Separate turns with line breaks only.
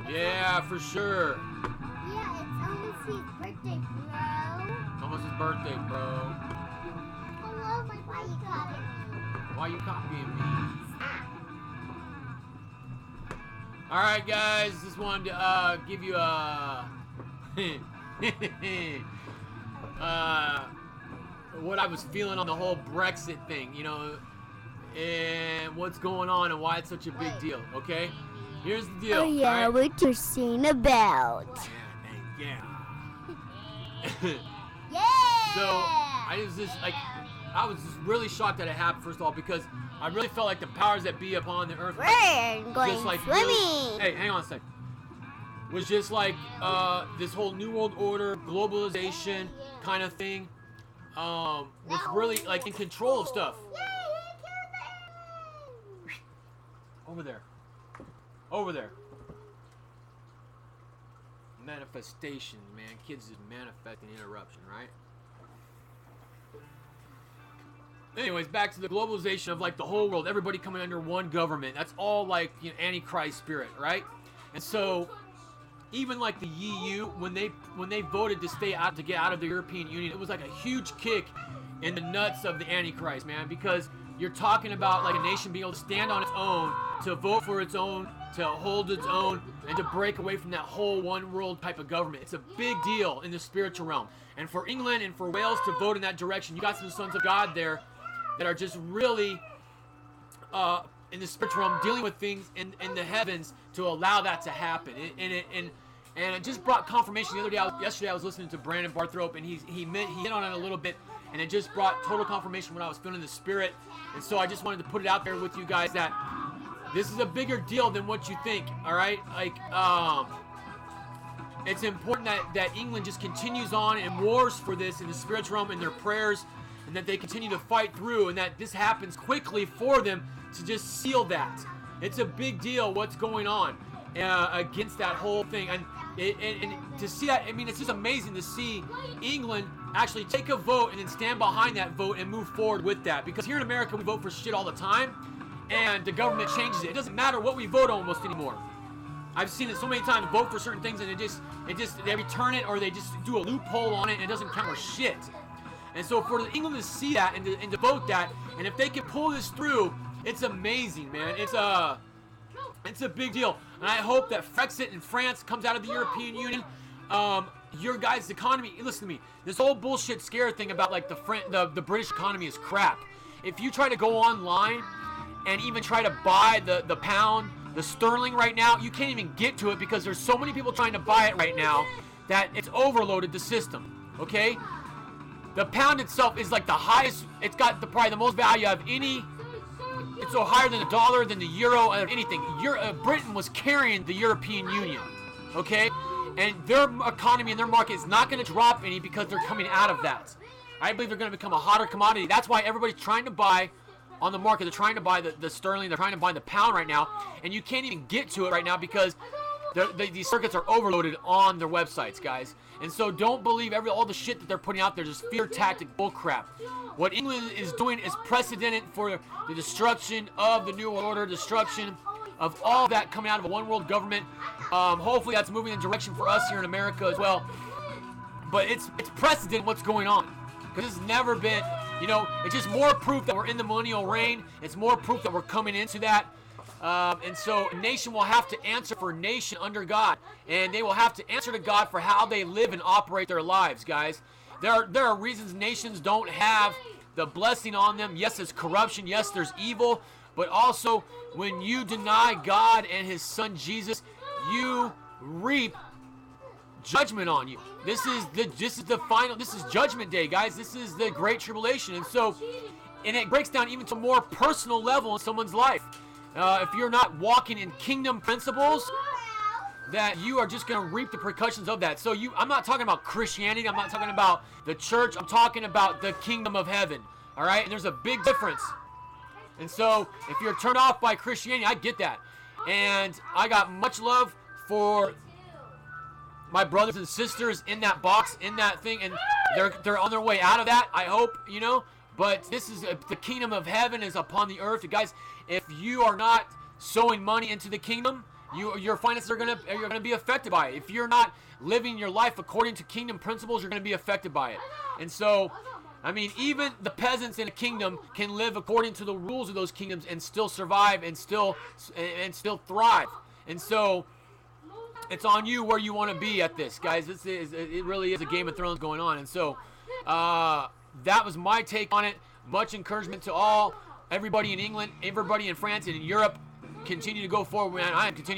Yeah, for sure.
Yeah, it's almost his birthday, bro.
It's almost his birthday, bro.
Hello, why you copying me?
Why you copying me? Alright, guys, just wanted to give you a what I was feeling on the whole Brexit thing, you know, and what's going on and why it's such a big deal, okay? Here's the deal.
Oh yeah,
right?
what you're saying about.
Yeah.
Yeah!
So, I was just really shocked that it happened, first of all, because I really felt like the powers that be upon the earth
We're going
just like
swimming!
really, hey, hang on a sec. Was just like this whole New World Order, globalization kind of thing, was really like in control of stuff. Over there. Over there. Manifestation, man. Kids is manifesting interruption, right? Anyways, back to the globalization of like the whole world, everybody coming under one government. That's all like, you know, Antichrist spirit, right? And so even like the EU, when they voted to get out of the European Union, it was like a huge kick in the nuts of the Antichrist, man, because you're talking about like a nation being able to stand on its own, to vote for its own, to hold its own, and to break away from that whole one world type of government. It's a big deal in the spiritual realm. And for England and for Wales to vote in that direction, you got some sons of God there that are just really in the spiritual realm dealing with things in the heavens to allow that to happen. And it just brought confirmation. The other day, yesterday I was listening to Brandon Barthrope, and he hit on it a little bit, and it just brought total confirmation when I was feeling the spirit. And so I just wanted to put it out there with you guys that this is a bigger deal than what you think, all right? Like, it's important that England just continues on and wars for this in the spiritual realm in their prayers, and that they continue to fight through, and that this happens quickly for them to just seal that. It's a big deal what's going on against that whole thing. And to see that, I mean, it's just amazing to see England actually take a vote and then stand behind that vote and move forward with that. Because here in America, we vote for shit all the time, and the government changes it. It doesn't matter what we vote on almost anymore. I've seen it so many times, vote for certain things, and they return it, or they just do a loophole on it, and it doesn't count for shit. And so for England to see that and to vote that, and if they can pull this through, it's amazing, man. It's a big deal. And I hope that Brexit and France comes out of the European Union. Your guys' economy, listen to me, this whole bullshit scare thing about like the British economy is crap. If you try to go online and even try to buy the pound, the sterling right now, you can't even get to it because there's so many people trying to buy it right now that it's overloaded the system, okay? The pound itself is like the highest, it's got probably the most value of any, it's so higher than the dollar, than the euro, or anything. Britain was carrying the European Union, okay? And their economy and their market is not going to drop any because they're coming out of that. I believe they're going to become a hotter commodity. That's why everybody's trying to buy on the market. They're trying to buy the sterling, they're trying to buy the pound right now, and you can't even get to it right now because these circuits are overloaded on their websites, guys. And so don't believe all the shit that they're putting out there, just fear tactic bullcrap. What England is doing is precedented for the destruction of the New World Order, destruction of all that coming out of a one world government. Hopefully that's moving in direction for us here in America as well. But it's precedent what's going on. Because it's never been, you know, it's just more proof that we're in the millennial reign. It's more proof that we're coming into that. And so a nation will have to answer for nation under God. And they will have to answer to God for how they live and operate their lives, guys. There are reasons nations don't have the blessing on them. Yes, there's corruption. Yes, there's evil. But also, when you deny God and His Son Jesus, you reap judgment on you. This is the final. This is Judgment Day, guys. This is the Great Tribulation. And so, and it breaks down even to a more personal level in someone's life. If you're not walking in kingdom principles, that you are just going to reap the repercussions of that. So I'm not talking about Christianity. I'm not talking about the church. I'm talking about the kingdom of heaven. All right? And there's a big difference. And so if you're turned off by Christianity, I get that. And I got much love for my brothers and sisters in that box, in that thing. And they're on their way out of that, I hope, you know. But this is the kingdom of heaven is upon the earth. Guys, if you are not sowing money into the kingdom, your finances are gonna be affected by it. If you're not living your life according to kingdom principles, you're gonna be affected by it. And so, I mean, even the peasants in a kingdom can live according to the rules of those kingdoms and still survive and still thrive. And so, it's on you where you want to be at this, guys. It really is a Game of Thrones going on. And so, that was my take on it. Much encouragement to everybody in England, everybody in France, and in Europe. Continue to go forward, man. I am continuing.